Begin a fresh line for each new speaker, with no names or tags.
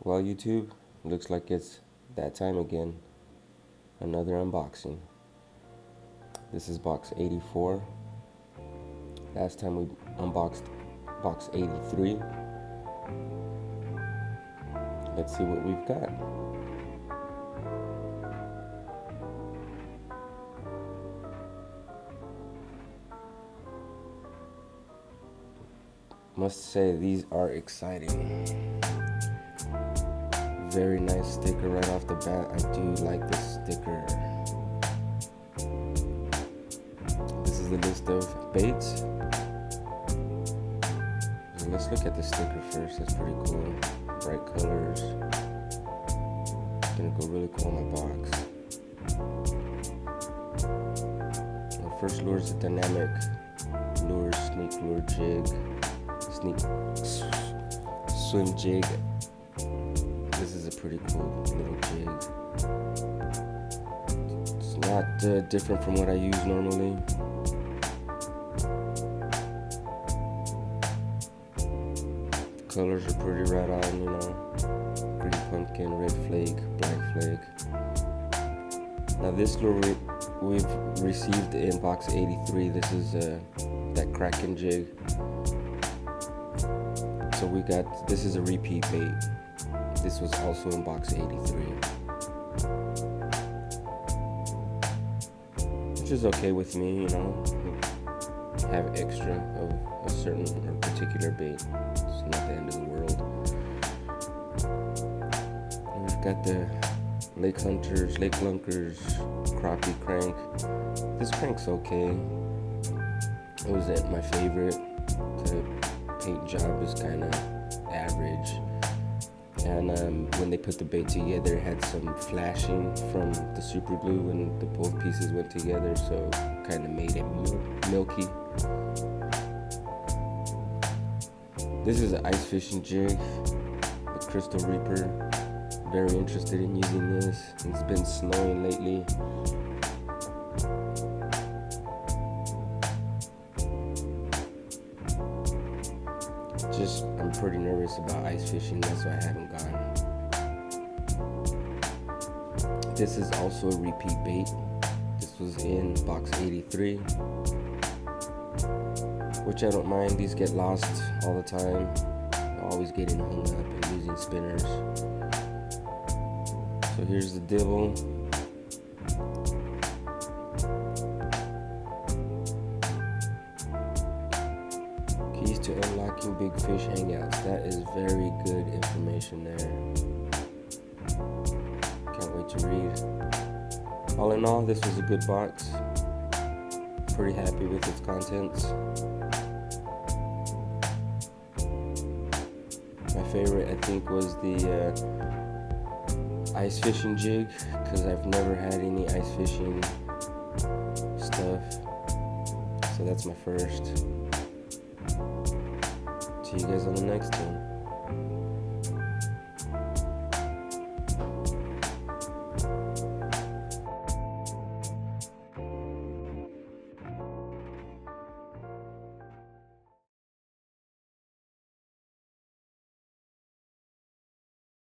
Well, YouTube, looks like it's that time again. Another unboxing. This is box 84. Last time we unboxed box 83. Let's see what we've got. Must say these are exciting. Very nice sticker right off the bat. I do like this sticker. This is the list of baits. So let's look at the sticker first. That's pretty cool. Bright colors. It's gonna go really cool on my box. The first lure is a dynamic lure, sneak lure jig, swim jig. This is a pretty cool little jig. It's not different from what I use normally. The colors are pretty right on, you know. Green pumpkin, red flake, black flake. Now this lure we've received in box 83. This is that Kraken jig. So this is a repeat bait. This was also in box 83. Which is okay with me, you know. Have extra of a certain or particular bait. It's not the end of the world. And we've got the lake hunters, lake lunkers, crappie crank. This crank's okay. It wasn't my favorite. The paint job is kind of average. And when they put the bait together, it had some flashing from the super glue when the both pieces went together, so kind of made it milky. This is an ice fishing jig, the Crystal Reaper. Very interested in using this. It's been snowing lately. I'm pretty nervous about ice fishing, that's why I haven't gone. This is also a repeat bait. This was in box 83, which I don't mind. These get lost all the time. Always getting hung up and losing spinners. So here's the dibble. Keys to unlocking big fish hangouts. That is very good information there. Can't wait to read. All in all, this was a good box. Pretty happy with its contents. My favorite, I think, was the ice fishing jig, because I've never had any ice fishing stuff. So that's my first. See you guys on the next one.